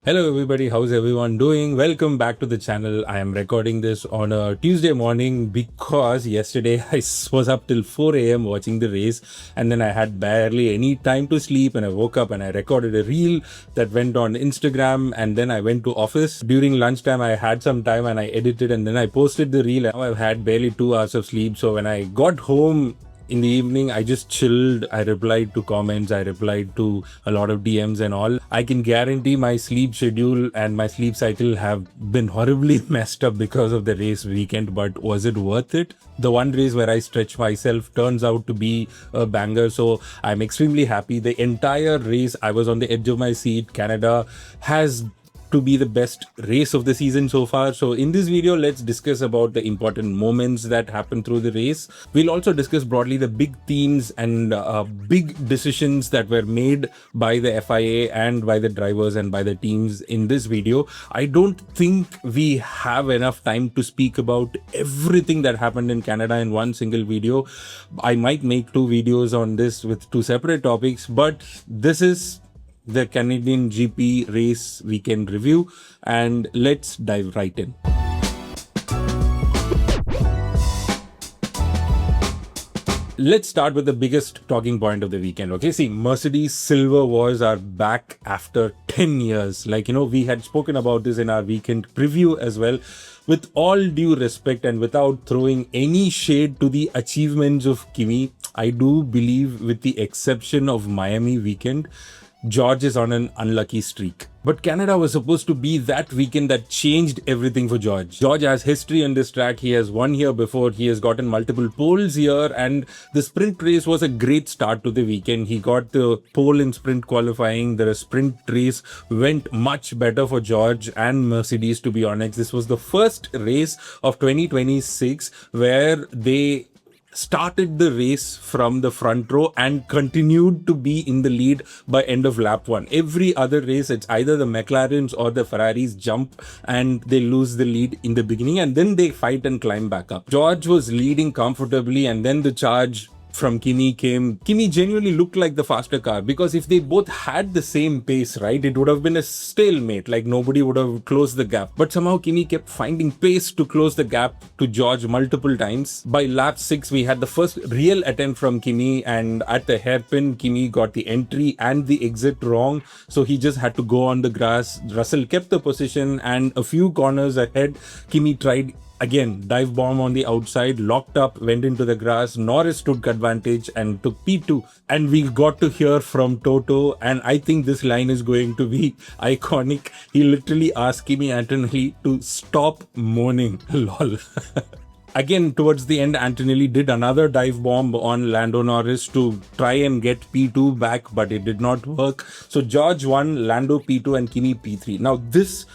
Hello everybody, how's everyone doing? Welcome back to the channel. I am recording this on a Tuesday morning because yesterday I was up till 4 a.m. watching the race, and then I had barely any time to sleep, and I woke up and I recorded a reel that went on Instagram, and then I went to office. During lunchtime I had some time and I edited, and then I posted the reel. Now I've had barely 2 hours of sleep, so when I got home in the evening, I just chilled. I replied to comments, I replied to a lot of DMs and all. I can guarantee my sleep schedule and my sleep cycle have been horribly messed up because of the race weekend, but was it worth it? The one race where I stretched myself turns out to be a banger, so I'm extremely happy. The entire race, I was on the edge of my seat. Canada has to be the best race of the season so far. So in this video, let's discuss about the important moments that happened through the race. We'll also discuss broadly the big themes and big decisions that were made by the FIA and by the drivers and by the teams in this video. I don't think we have enough time to speak about everything that happened in Canada in one single video. I might make 2 videos on this with 2 separate topics, but this is the Canadian GP race weekend review, and let's dive right in. Let's start with the biggest talking point of the weekend. Okay, see, Mercedes Silver Wars are back after 10 years. We had spoken about this in our weekend preview as well. With all due respect and without throwing any shade to the achievements of Kimi, I do believe, with the exception of Miami weekend, George is on an unlucky streak. But Canada was supposed to be that weekend that changed everything for George. George has history on this track. He has won here before. He has gotten multiple poles here, and the sprint race was a great start to the weekend. He got the pole in sprint qualifying. The sprint race went much better for George and Mercedes, to be honest. This was the first race of 2026 where they started the race from the front row and continued to be in the lead by end of lap 1. Every other race, it's either the McLarens or the Ferraris jump and they lose the lead in the beginning, and then they fight and climb back up. George was leading comfortably, and then the charge from Kimi came. Kimi genuinely looked like the faster car, because if they both had the same pace, right, it would have been a stalemate. Nobody would have closed the gap. But somehow Kimi kept finding pace to close the gap to George multiple times. By lap 6, we had the first real attempt from Kimi, and at the hairpin, Kimi got the entry and the exit wrong, so he just had to go on the grass. Russell kept the position, and a few corners ahead, Kimi tried again, dive bomb on the outside, locked up, went into the grass. Norris took advantage and took P2. And we got to hear from Toto, and I think this line is going to be iconic. He literally asked Kimi Antonelli to stop moaning. Lol. Again, towards the end, Antonelli did another dive bomb on Lando Norris to try and get P2 back, but it did not work. So George won, Lando P2 and Kimi P3. Now this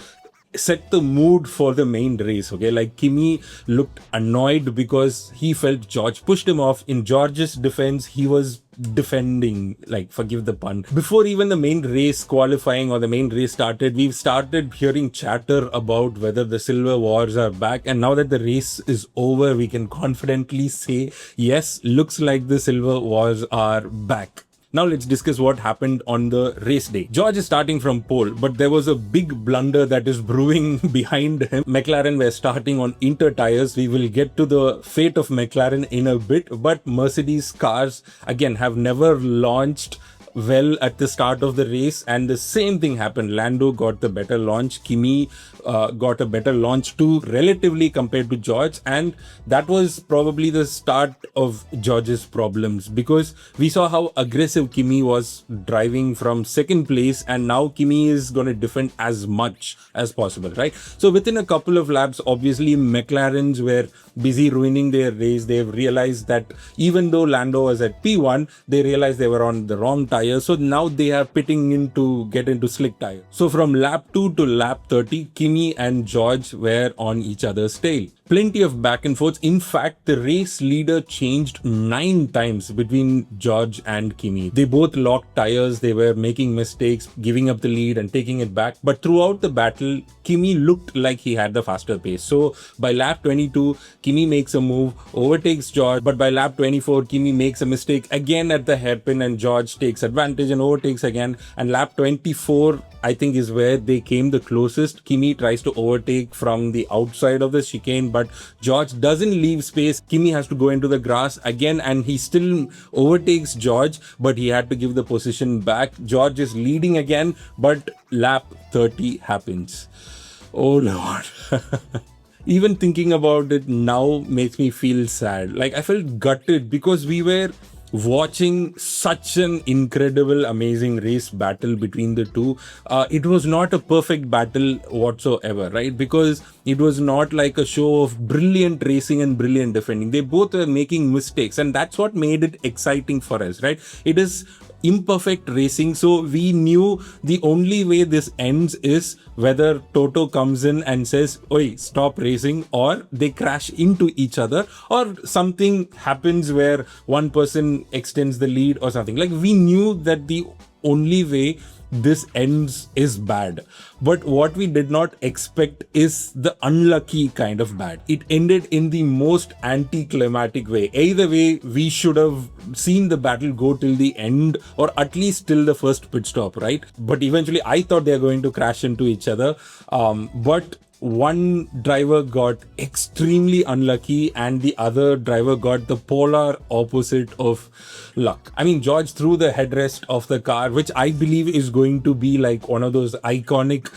set the mood for the main race. Okay, Kimi looked annoyed because he felt George pushed him off. In George's defense, he was defending, forgive the pun. Before even the main race qualifying or the main race started, we've started hearing chatter about whether the Silver Wars are back, and now that the race is over, we can confidently say yes, looks like the Silver Wars are back. Now let's discuss what happened on the race day. George is starting from pole, but there was a big blunder that is brewing behind him. McLaren were starting on inter tires. We will get to the fate of McLaren in a bit, but Mercedes cars, again, have never launched well at the start of the race, and the same thing happened. Lando got the better launch. Kimi got a better launch too, relatively, compared to George, and that was probably the start of George's problems, because we saw how aggressive Kimi was driving from second place, and now Kimi is going to defend as much as possible, right? So within a couple of laps, obviously McLarens were busy ruining their race. They've realized that even though Lando was at P1, they realized they were on the wrong tire, so now they are pitting in to get into slick tire. So from lap 2 to lap 30, Kimi and George were on each other's tail. plenty of back and forth. In fact, the race leader changed 9 times between George and Kimi. They both locked tires, they were making mistakes, giving up the lead and taking it back. But throughout the battle, Kimi looked like he had the faster pace. So by lap 22, Kimi makes a move, overtakes George, but by lap 24, Kimi makes a mistake again at the hairpin and George takes advantage and overtakes again. And lap 24, I think, is where they came the closest. Kimi tries to overtake from the outside of the chicane, but George doesn't leave space. Kimi has to go into the grass again and he still overtakes George, but he had to give the position back. George is leading again, but lap 30 happens. Oh Lord. Even thinking about it now makes me feel sad. Like, I felt gutted because we were watching such an incredible, amazing race battle between the two. It was not a perfect battle whatsoever, right? Because it was not like a show of brilliant racing and brilliant defending. They both were making mistakes, and that's what made it exciting for us, right? It is imperfect racing, so we knew the only way this ends is whether Toto comes in and says, "Oi, stop racing," or they crash into each other, or something happens where one person extends the lead or something. Like, we knew that the only way this ends is bad. But what we did not expect is the unlucky kind of bad. It ended in the most anticlimactic way. Either way, we should have seen the battle go till the end, or at least till the first pit stop, right? But eventually I thought they were going to crash into each other. But one driver got extremely unlucky and the other driver got the polar opposite of luck. I mean, George threw the headrest of the car, which I believe is going to be like one of those iconic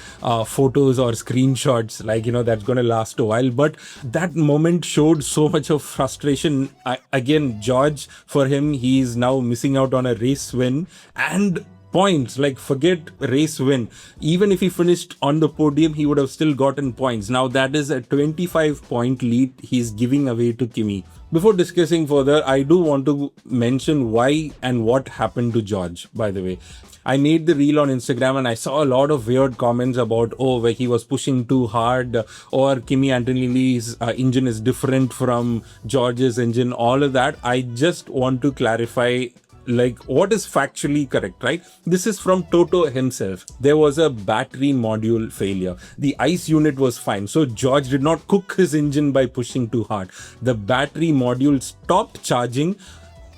photos or screenshots, like, you know, that's going to last a while. But that moment showed so much of frustration. Again, George, for him, he is now missing out on a race win and points. Like, forget race win. Even if he finished on the podium, he would have still gotten points. Now that is a 25-point lead he's giving away to Kimi. Before discussing further, I do want to mention why and what happened to George, by the way. I made the reel on Instagram and I saw a lot of weird comments about, where he was pushing too hard, or Kimi Antonelli's engine is different from George's engine, all of that. I just want to clarify, like, what is factually correct, right? This is from Toto himself. There was a battery module failure. The ICE unit was fine, so George did not cook his engine by pushing too hard. The battery module stopped charging,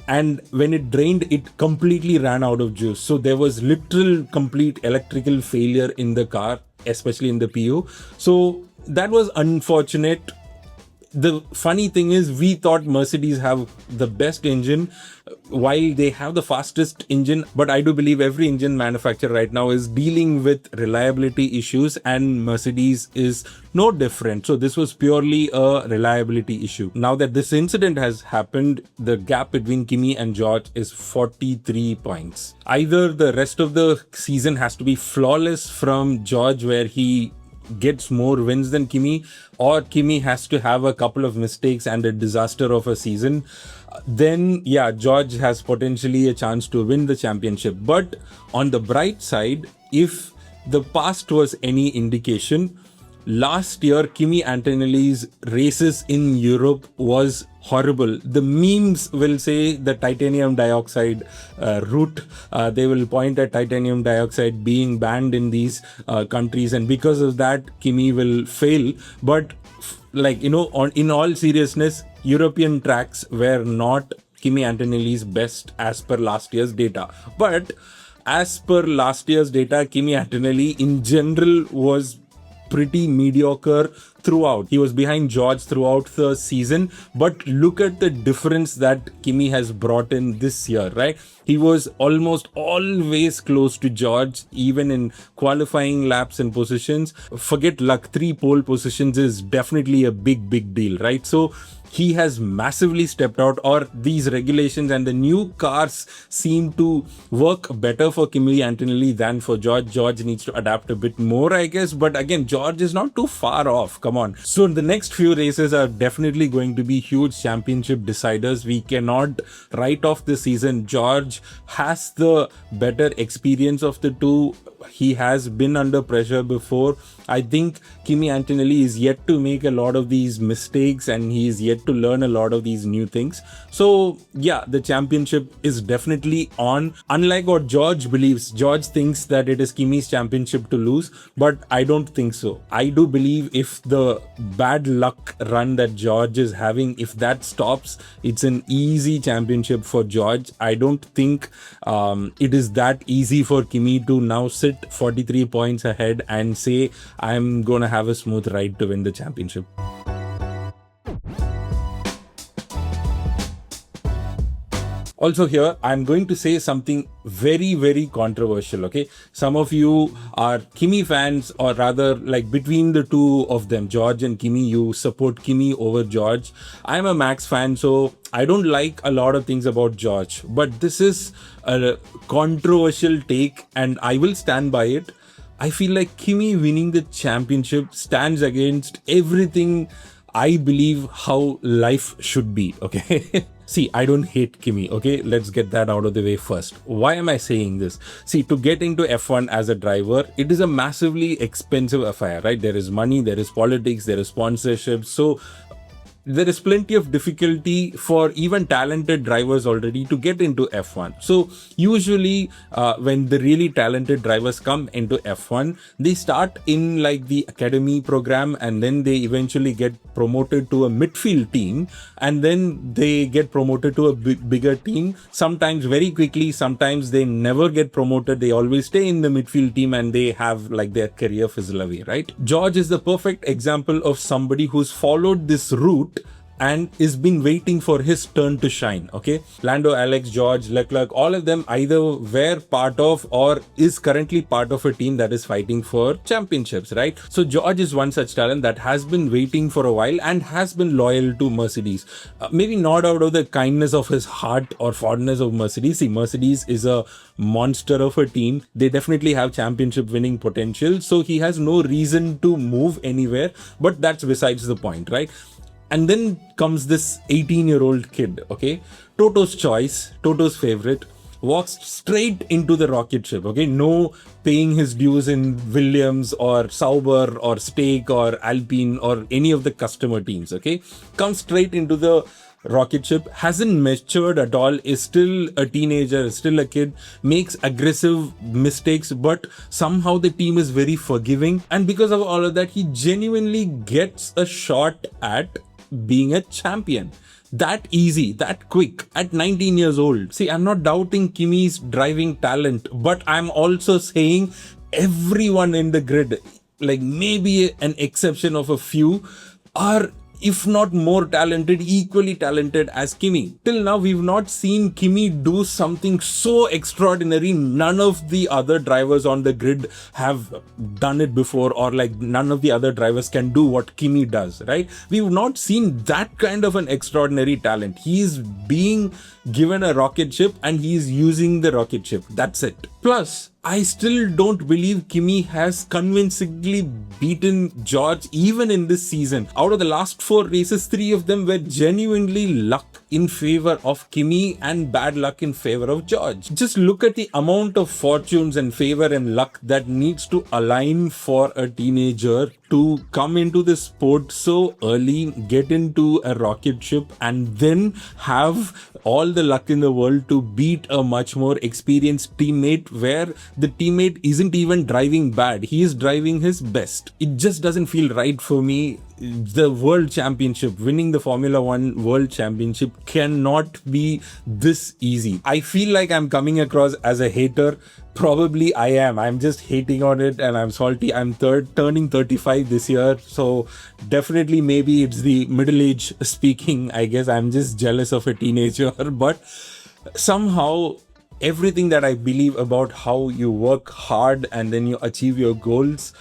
and when it drained, it completely ran out of juice. So there was literal complete electrical failure in the car, especially in the PU. So that was unfortunate. The funny thing is, we thought Mercedes have the best engine while they have the fastest engine, but I do believe every engine manufacturer right now is dealing with reliability issues, and Mercedes is no different. So this was purely a reliability issue. Now that this incident has happened, the gap between Kimi and George is 43 points. Either the rest of the season has to be flawless from George, where he gets more wins than Kimi, or Kimi has to have a couple of mistakes and a disaster of a season. Then yeah, George has potentially a chance to win the championship. But on the bright side, if the past was any indication, last year Kimi Antonelli's races in Europe was horrible. The memes will say the titanium dioxide route. They will point at titanium dioxide being banned in these countries, and because of that, Kimi will fail. But like, you know, in all seriousness, European tracks were not Kimi Antonelli's best as per last year's data. But as per last year's data, Kimi Antonelli in general was pretty mediocre throughout. He was behind George throughout the season, but look at the difference that Kimi has brought in this year, right? He was almost always close to George, even in qualifying laps and positions. Forget luck, 3 pole positions is definitely a big deal, right? So he has massively stepped out, or these regulations and the new cars seem to work better for Kimi Antonelli than for George. George needs to adapt a bit more, I guess, but again, George is not too far off. Come on. So the next few races are definitely going to be huge championship deciders. We cannot write off the season. George has the better experience of the two. He has been under pressure before. I think Kimi Antonelli is yet to make a lot of these mistakes, and he is yet to learn a lot of these new things. So yeah, the championship is definitely on. Unlike what George believes, George thinks that it is Kimi's championship to lose, but I don't think so. I do believe if the bad luck run that George is having, if that stops, it's an easy championship for George. I don't think it is that easy for Kimi to now sit 43 points ahead and say, I'm going to have a smooth ride to win the championship. Also here, I'm going to say something very, very controversial, okay? Some of you are Kimi fans, or rather, like between the two of them, George and Kimi, you support Kimi over George. I'm a Max fan, so I don't like a lot of things about George, but this is a controversial take and I will stand by it. I feel like Kimi winning the championship stands against everything I believe how life should be, okay? See, I don't hate Kimi, okay? Let's get that out of the way first. Why am I saying this? See, to get into F1 as a driver, it is a massively expensive affair, right? There is money, there is politics, there is sponsorships. So there is plenty of difficulty for even talented drivers already to get into F1. So usually when the really talented drivers come into F1, they start in like the academy program, and then they eventually get promoted to a midfield team, and then they get promoted to a bigger team, sometimes very quickly, sometimes they never get promoted. They always stay in the midfield team and they have like their career fizzle away, right? George is the perfect example of somebody who's followed this route and is been waiting for his turn to shine, okay? Lando, Alex, George, Leclerc, all of them either were part of or is currently part of a team that is fighting for championships, right? So George is one such talent that has been waiting for a while and has been loyal to Mercedes. Maybe not out of the kindness of his heart or fondness of Mercedes. See, Mercedes is a monster of a team. They definitely have championship winning potential. So he has no reason to move anywhere, but that's besides the point, right? And then comes this 18-year-old kid, okay? Toto's choice, Toto's favorite, walks straight into the rocket ship, okay? No paying his dues in Williams or Sauber or Stake or Alpine or any of the customer teams, okay? Comes straight into the rocket ship, hasn't matured at all, is still a teenager, is still a kid, makes aggressive mistakes, but somehow the team is very forgiving. And because of all of that, he genuinely gets a shot at being a champion. That easy, that quick, at 19 years old. See, I'm not doubting Kimi's driving talent, but I'm also saying everyone in the grid, like maybe an exception of a few, are if not more talented, equally talented as Kimi. Till now, we've not seen Kimi do something so extraordinary. None of the other drivers on the grid have done it before, or like none of the other drivers can do what Kimi does, right? We've not seen that kind of an extraordinary talent. He's being given a rocket ship and he's using the rocket ship. That's it. Plus, I still don't believe Kimi has convincingly beaten George even in this season. Out of the last 4 races, 3 of them were genuinely luck in favor of Kimi and bad luck in favor of George. Just look at the amount of fortunes and favor and luck that needs to align for a teenager to come into the sport so early, get into a rocket ship, and then have all the luck in the world to beat a much more experienced teammate, where the teammate isn't even driving bad, he is driving his best. It just doesn't feel right for me. The world championship, winning the Formula 1 world championship cannot be this easy. I feel like I'm coming across as a hater. Probably I am. I'm just hating on it and I'm salty. I'm turning 35 this year. So definitely maybe it's the middle age speaking. I guess I'm just jealous of a teenager. But somehow everything that I believe about how you work hard and then you achieve your goals,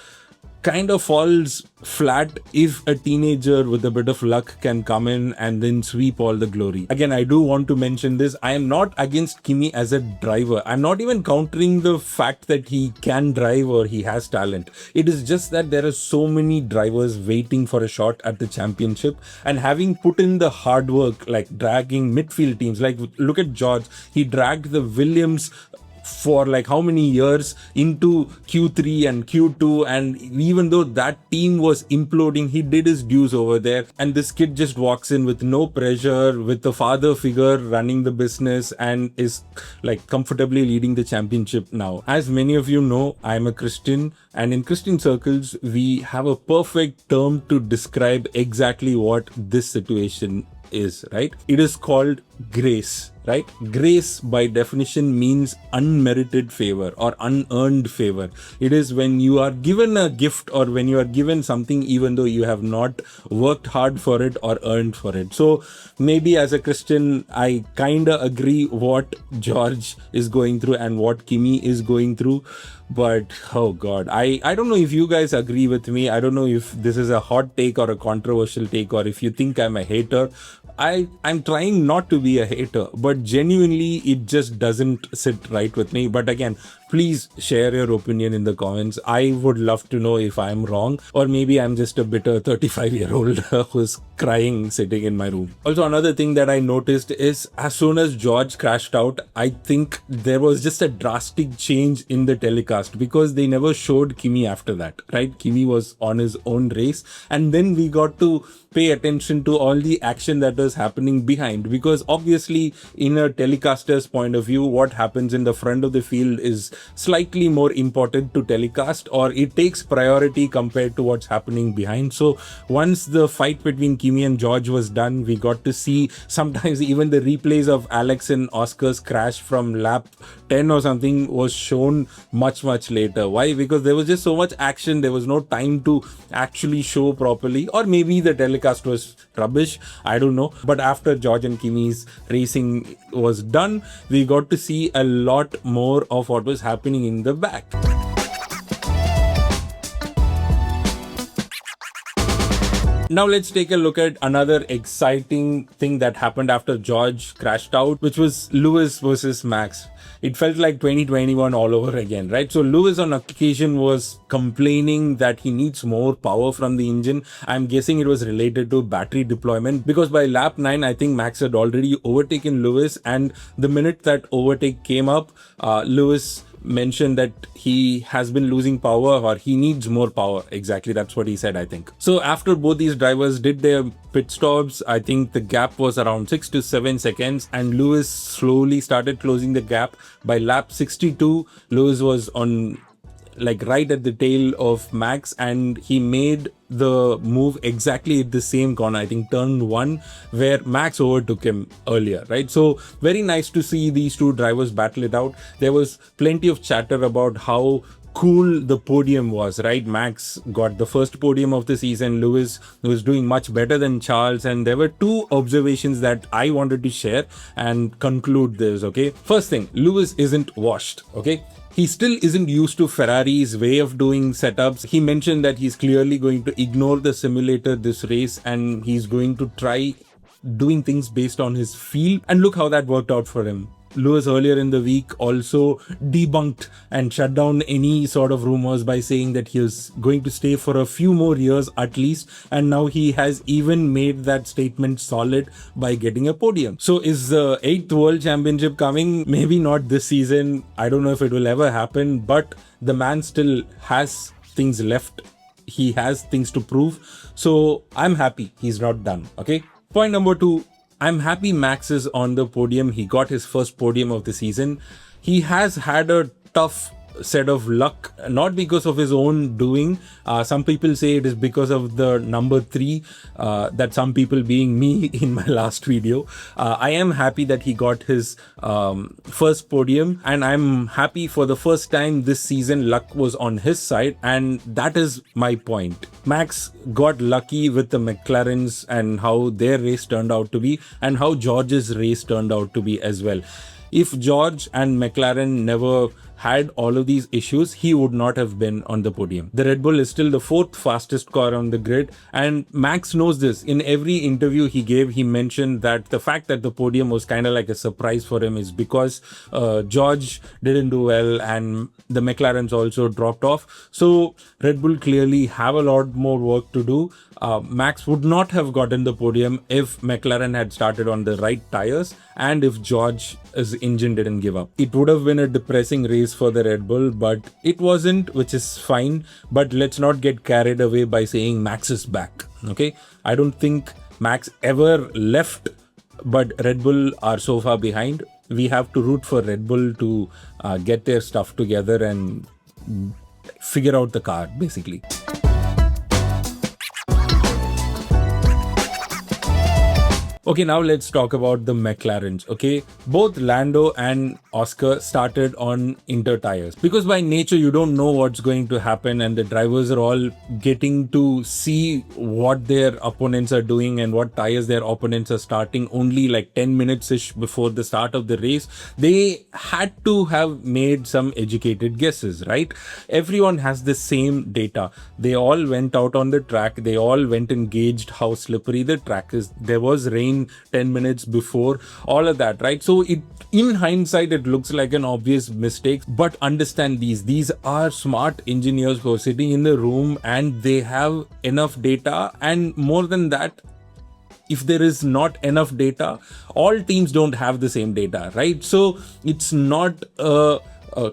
kind of falls flat if a teenager with a bit of luck can come in and then sweep all the glory. Again, I do want to mention this. I am not against Kimi as a driver. I'm not even countering the fact that he can drive or he has talent. It is just that there are so many drivers waiting for a shot at the championship, and having put in the hard work, like dragging midfield teams, like look at George, he dragged the Williams for like how many years into Q3 and Q2, and even though that team was imploding, he did his dues over there. And this kid just walks in with no pressure, with a father figure running the business, and is like comfortably leading the championship now. As many of you know, I'm a Christian, and in Christian circles we have a perfect term to describe exactly what this situation is, right? It is called grace, right? Grace by definition means unmerited favor or unearned favor. It is when you are given a gift or when you are given something even though you have not worked hard for it or earned for it. So maybe as a Christian, I kinda agree what George is going through and what Kimi is going through. But oh god, I don't know if you guys agree with me. I don't know if this is a hot take or a controversial take, or if you think I'm a hater. I'm trying not to be a hater, but genuinely it just doesn't sit right with me. But again, please share your opinion in the comments. I would love to know if I'm wrong, or maybe I'm just a bitter 35-year-old who's crying sitting in my room. Also, another thing that I noticed is as soon as George crashed out, I think there was just a drastic change in the telecast, because they never showed Kimi after that, right? Kimi was on his own race, and then we got to pay attention to all the action that was happening behind, because obviously in a telecaster's point of view, what happens in the front of the field is slightly more important to telecast, or it takes priority compared to what's happening behind. So once the fight between Kimi and George was done, we got to see sometimes even the replays of Alex and Oscar's crash from lap 10 or something was shown much later. Why? Because there was just so much action, there was no time to actually show properly, or maybe the telecast was rubbish, I don't know. But after George and Kimi's racing was done, we got to see a lot more of what was happening in the back. Now let's take a look at another exciting thing that happened after George crashed out, which was Lewis versus Max. It felt like 2021 all over again, right? So Lewis on occasion was complaining that he needs more power from the engine. I'm guessing it was related to battery deployment, because by lap 9, I think Max had already overtaken Lewis, and the minute that overtake came up, Lewis mentioned that he has been losing power, or he needs more power. Exactly, that's what he said, I think. So after both these drivers did their pit stops, I think the gap was around 6 to 7 seconds, and Lewis slowly started closing the gap. By lap 62, Lewis was on like right at the tail of Max, and he made the move exactly at the same corner, I think turn 1, where Max overtook him earlier, right? So very nice to see these two drivers battle it out. There was plenty of chatter about how cool the podium was, right? Max got the first podium of the season. Lewis was doing much better than Charles, and there were two observations that I wanted to share and conclude this, okay? First thing, Lewis isn't washed, okay? He still isn't used to Ferrari's way of doing setups. He mentioned that he's clearly going to ignore the simulator this race, and he's going to try doing things based on his feel. And look how that worked out for him. Lewis earlier in the week also debunked and shut down any sort of rumors by saying that he was going to stay for a few more years at least, and now he has even made that statement solid by getting a podium. So is the 8th World Championship coming? Maybe not this season. I don't know if it will ever happen, but the man still has things left. He has things to prove. So I'm happy he's not done, okay? Point number 2. I'm happy Max is on the podium. He got his first podium of the season. He has had a tough set of luck, not because of his own doing. Some people say it is because of the number 3, that some people being me in my last video. I am happy that he got his first podium, and I'm happy for the first time this season luck was on his side, and that is my point. Max got lucky with the McLarens and how their race turned out to be, and how George's race turned out to be as well. If George and McLaren never had all of these issues, he would not have been on the podium. The Red Bull is still the fourth fastest car on the grid, and Max knows this. In every interview he gave, he mentioned that the fact that the podium was kind of like a surprise for him is because George didn't do well and the McLarens also dropped off. So Red Bull clearly have a lot more work to do. Max would not have gotten the podium if McLaren had started on the right tires and if George's engine didn't give up. It would have been a depressing race for the Red Bull, but it wasn't, which is fine. But let's not get carried away by saying Max is back. Okay, I don't think Max ever left, but Red Bull are so far behind. We have to root for Red Bull to get their stuff together and figure out the car, basically. Okay, now let's talk about the McLarens. Okay, both Lando and Oscar started on Inter tires because by nature you don't know what's going to happen, and the drivers are all getting to see what their opponents are doing and what tires their opponents are starting only like 10 minutes ish before the start of the race. They had to have made some educated guesses, right? Everyone has the same data. They all went out on the track. They all went and gauged how slippery the track is. There was rain 10 minutes before, all of that, right? So in hindsight it looks like an obvious mistake, but understand these are smart engineers who are sitting in the room and they have enough data. And more than that, if there is not enough data, all teams don't have the same data, right? So it's not a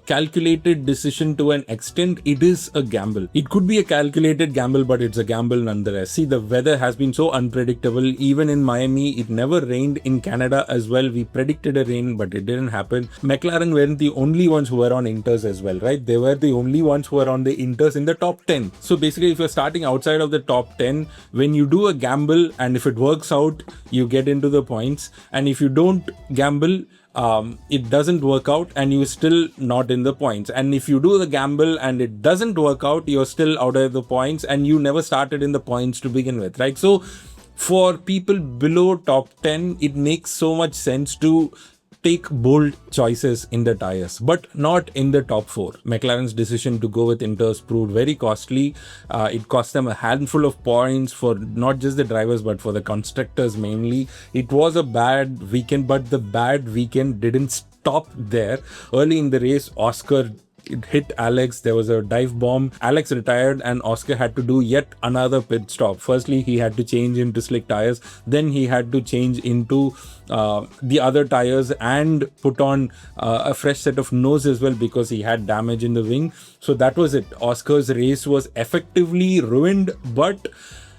calculated decision to an extent. It is a gamble. It could be a calculated gamble, but it's a gamble nonetheless. See, the weather has been so unpredictable. Even in Miami, it never rained. In Canada as well, we predicted a rain, but it didn't happen. McLaren weren't the only ones who were on Inters as well, right? They were the only ones who were on the Inters in the top 10. So basically, if you're starting outside of the top 10, when you do a gamble and if it works out, you get into the points. And if you don't gamble, it doesn't work out and you're still not in the points. And if you do the gamble and it doesn't work out, you're still out of the points and you never started in the points to begin with, right? So for people below top 10, it makes so much sense to take bold choices in the tires, but not in the top 4. McLaren's decision to go with Inters proved very costly. It cost them a handful of points for not just the drivers, but for the constructors mainly. It was a bad weekend, but the bad weekend didn't stop there. Early in the race, Oscar it hit Alex. There was a dive bomb. Alex retired and Oscar had to do yet another pit stop. Firstly, he had to change into slick tires. Then he had to change into the other tires and put on a fresh set of nose as well because he had damage in the wing. So that was it. Oscar's race was effectively ruined, but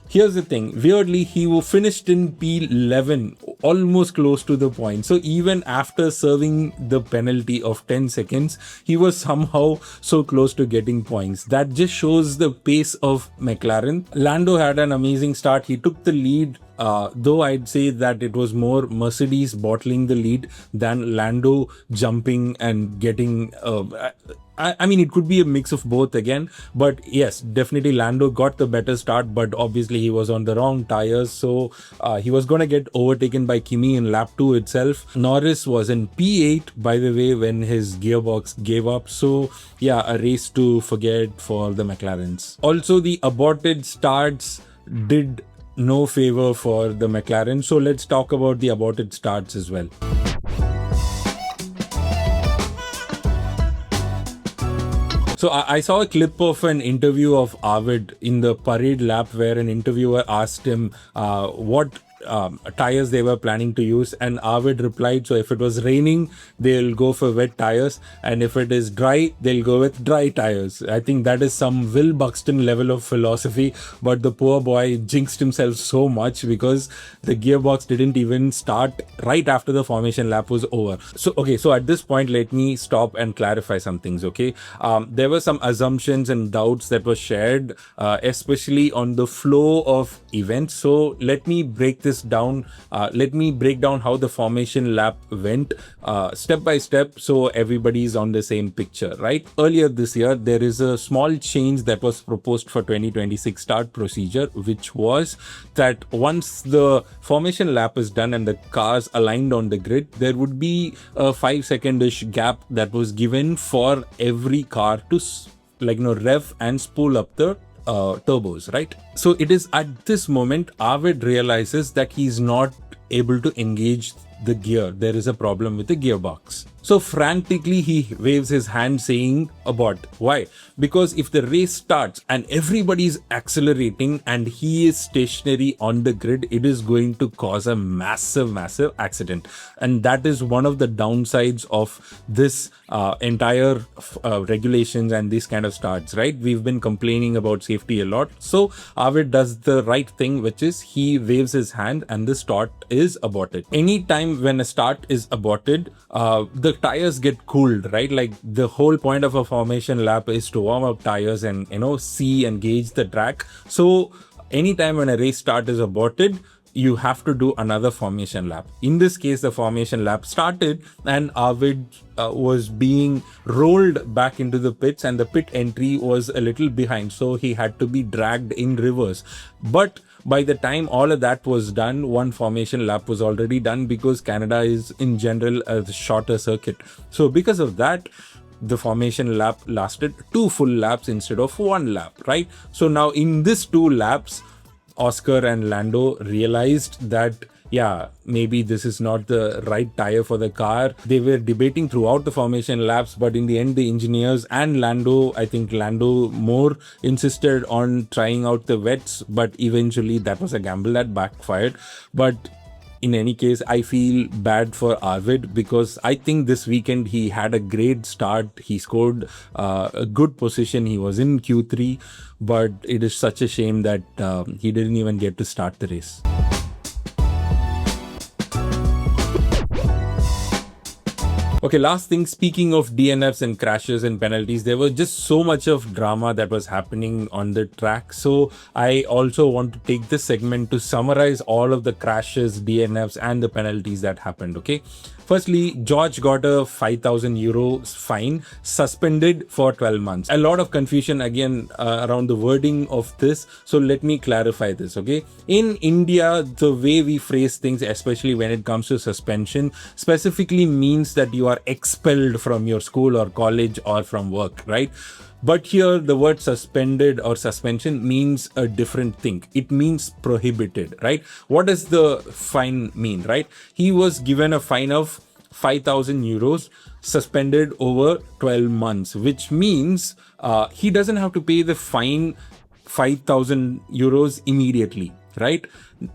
here's the thing, weirdly, he finished in P11, almost close to the point. So even after serving the penalty of 10 seconds, he was somehow so close to getting points. That just shows the pace of McLaren. Lando had an amazing start. He took the lead, though I'd say that it was more Mercedes bottling the lead than Lando jumping and getting... I mean, it could be a mix of both again, but yes, definitely Lando got the better start, but obviously he was on the wrong tires, so he was going to get overtaken by Kimi in lap 2 itself. Norris was in P8, by the way, when his gearbox gave up, so yeah, a race to forget for the McLarens. Also, the aborted starts did no favor for the McLaren, so let's talk about the aborted starts as well. So I saw a clip of an interview of Aborted in the parade lap where an interviewer asked him what tires they were planning to use, and Aborted replied, so if it was raining, they'll go for wet tires, and if it is dry, they'll go with dry tires. I think that is some Will Buxton level of philosophy, but the poor boy jinxed himself so much because the gearbox didn't even start right after the formation lap was over. So at this point, let me stop and clarify some things, okay? There were some assumptions and doubts that were shared, especially on the flow of events. So let me break this down. Let me break down how the formation lap went step by step so everybody's on the same picture, right? Earlier this year, there is a small change that was proposed for 2026 start procedure, which was that once the formation lap is done and the cars aligned on the grid, there would be a 5-second-ish gap that was given for every car to rev and spool up the turbos, right? So it is at this moment Arvid realizes that he's not able to engage the gear. There is a problem with the gearbox. So frantically he waves his hand saying abort. Why? Because if the race starts and everybody's accelerating and he is stationary on the grid, it is going to cause a massive accident. And that is one of the downsides of this entire regulations and these kind of starts, right? We've been complaining about safety a lot. So Arvid does the right thing, which is he waves his hand and the start is aborted. Anytime when a start is aborted, the tires get cooled, right? Like the whole point of a formation lap is to warm up tires and see and gauge the track. So anytime when a race start is aborted, you have to do another formation lap. In this case, the formation lap started and Arvid was being rolled back into the pits and the pit entry was a little behind, so he had to be dragged in reverse. But by the time all of that was done, one formation lap was already done, because Canada is in general a shorter circuit. So because of that, the formation lap lasted 2 full laps instead of 1 lap, right? So now in this 2 laps, Oscar and Lando realized that, yeah, maybe this is not the right tire for the car. They were debating throughout the formation laps, but in the end, the engineers and Lando, I think Lando more insisted on trying out the wets, but eventually that was a gamble that backfired. But in any case, I feel bad for Arvid, because I think this weekend he had a great start. He scored a good position. He was in Q3, but it is such a shame that he didn't even get to start the race. Okay, last thing, speaking of DNFs and crashes and penalties, there was just so much of drama that was happening on the track. So I also want to take this segment to summarize all of the crashes, DNFs and the penalties that happened, okay? Firstly, George got a €5,000 fine, suspended for 12 months. A lot of confusion again around the wording of this. So let me clarify this, okay? In India, the way we phrase things, especially when it comes to suspension, specifically means that you are expelled from your school or college or from work, right? But here the word suspended or suspension means a different thing. It means prohibited, right? What does the fine mean, right? He was given a fine of €5,000, suspended over 12 months, which means he doesn't have to pay the fine €5,000 immediately, right?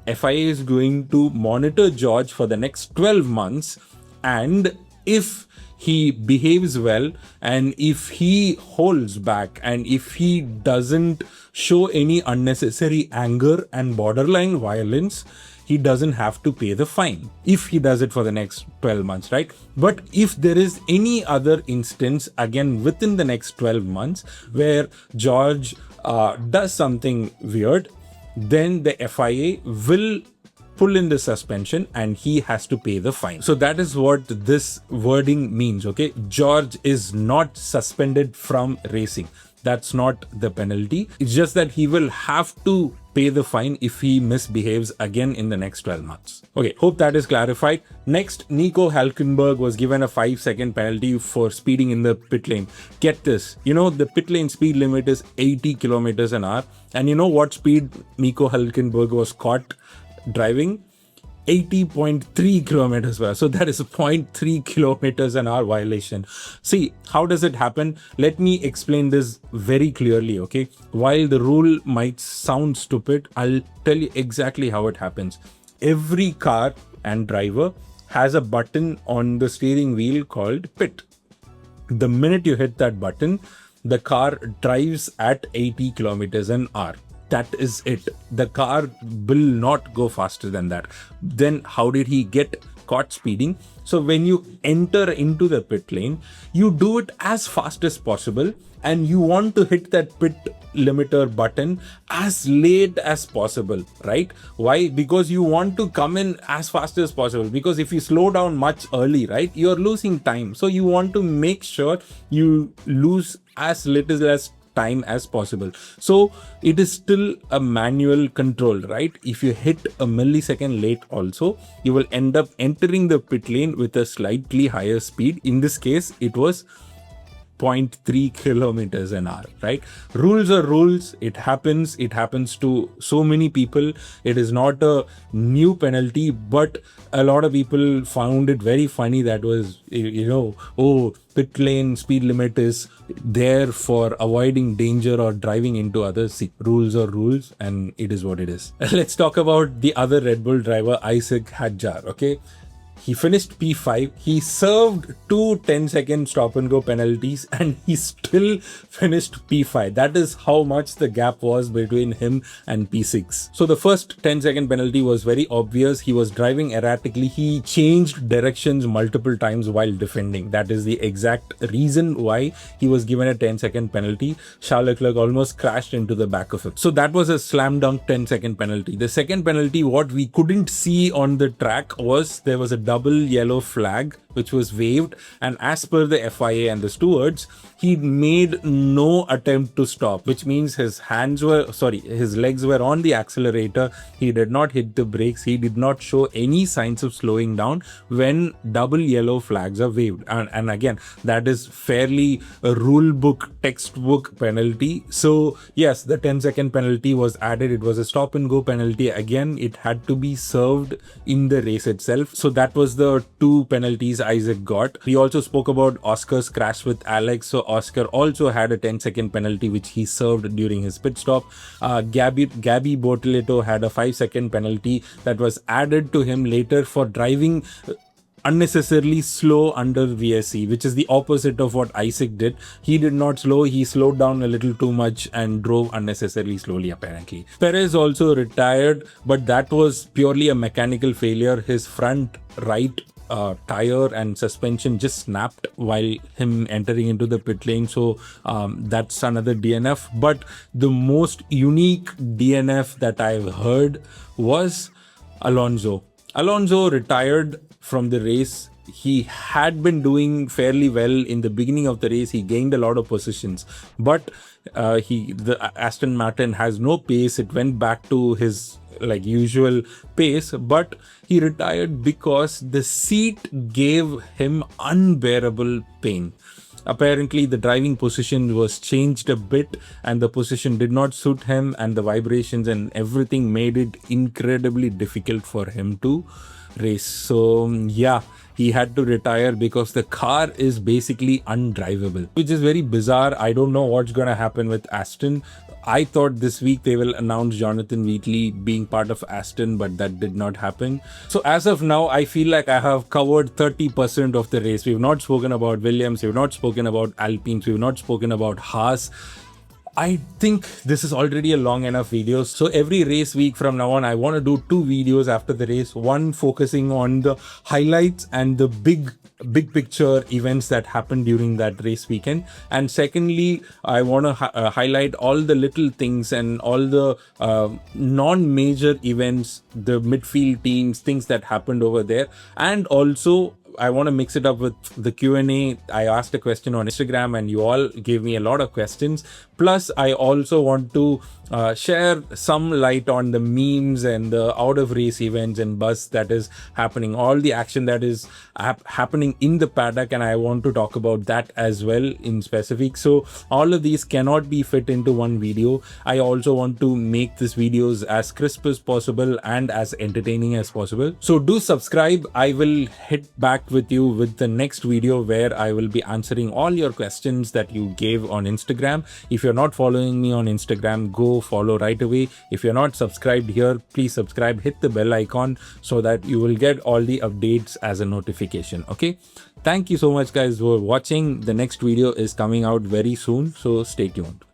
FIA is going to monitor George for the next 12 months, and if he behaves well and if he holds back and if he doesn't show any unnecessary anger and borderline violence, he doesn't have to pay the fine if he does it for the next 12 months, right? But if there is any other instance, again, within the next 12 months where George does something weird, then the FIA will pull in the suspension and he has to pay the fine. So that is what this wording means, okay? George is not suspended from racing. That's not the penalty. It's just that he will have to pay the fine if he misbehaves again in the next 12 months. Okay, hope that is clarified. Next, Nico Hülkenberg was given a 5-second penalty for speeding in the pit lane. Get this, the pit lane speed limit is 80 kilometers an hour. And you know what speed Nico Hülkenberg was caught driving? 80.3 kilometers per hour. So that is a 0.3 kilometers an hour violation. See, how does it happen? Let me explain this very clearly, okay? While the rule might sound stupid, I'll tell you exactly how it happens. Every car and driver has a button on the steering wheel called pit. The minute you hit that button, the car drives at 80 kilometers an hour. That is it. The car will not go faster than that. Then how did he get caught speeding. So when you enter into the pit lane, you do it as fast as possible, and you want to hit that pit limiter button as late as possible, right? Why? Because you want to come in as fast as possible, because if you slow down much early, right, you're losing time. So you want to make sure you lose as little as time as possible. So it is still a manual control, right? If you hit a millisecond late also, you will end up entering the pit lane with a slightly higher speed. In this case, it was 0.3 kilometers an hour, right? Rules are rules. It happens to so many people. It is not a new penalty, but a lot of people found it very funny. That was, oh, pit lane speed limit is there for avoiding danger or driving into others. See, rules are rules, and it is what it is. Let's talk about the other Red Bull driver, Isaac Hadjar. Okay, he finished P5. He served 2 10-second stop and go penalties, and he still finished P5. That is how much the gap was between him and P6. So the first 10-second penalty was very obvious. He was driving erratically. He changed directions multiple times while defending. That is the exact reason why he was given a 10-second penalty. Charles Leclerc almost crashed into the back of him. So that was a slam dunk 10-second penalty. The second penalty, what we couldn't see on the track was there was a double yellow flag which was waved, and as per the FIA and the stewards, he made no attempt to stop, which means his legs were on the accelerator. He did not hit the brakes. He did not show any signs of slowing down when double yellow flags are waved. And again, that is fairly a rule book, textbook penalty. So yes, the 10-second penalty was added. It was a stop and go penalty. Again, it had to be served in the race itself. So that was the 2 penalties Isaac got. We also spoke about Oscar's crash with Alex. So Oscar also had a 10-second penalty which he served during his pit stop. Gabby Bortoleto had a 5-second penalty that was added to him later for driving unnecessarily slow under VSC, which is the opposite of what Isaac did. He did not slow. He slowed down a little too much and drove unnecessarily slowly, apparently. Perez also retired, but that was purely a mechanical failure. His front right tire and suspension just snapped while him entering into the pit lane. So that's another DNF. But the most unique DNF that I've heard was Alonso. Alonso retired from the race. He had been doing fairly well in the beginning of the race. He gained a lot of positions, but the Aston Martin has no pace. It went back to his usual pace, but he retired because the seat gave him unbearable pain. Apparently the driving position was changed a bit and the position did not suit him, and the vibrations and everything made it incredibly difficult for him to race. So yeah, he had to retire because the car is basically undrivable, which is very bizarre. I don't know what's gonna happen with Aston. I thought this week they will announce Jonathan Wheatley being part of Aston, but that did not happen. So as of now, I feel like I have covered 30% of the race. We've not spoken about Williams, we've not spoken about Alpines, we've not spoken about Haas. I think this is already a long enough video. So every race week from now on, I want to do 2 videos after the race. One focusing on the highlights and the big picture events that happened during that race weekend. And secondly, I want to highlight all the little things and all the non-major events, the midfield teams, things that happened over there. And also, I want to mix it up with the Q&A. I asked a question on Instagram and you all gave me a lot of questions. Plus, I also want to share some light on the memes and the out of race events and buzz that is happening, all the action that is happening in the paddock, and I want to talk about that as well in specific. So all of these cannot be fit into one video. I also want to make these videos as crisp as possible and as entertaining as possible. So do subscribe. I will hit back with you with the next video where I will be answering all your questions that you gave on Instagram. If you're not following me on Instagram, go follow right away. If you're not subscribed here, please subscribe, hit the bell icon so that you will get all the updates as a notification. Okay, thank you so much guys for watching. The next video is coming out very soon, so stay tuned.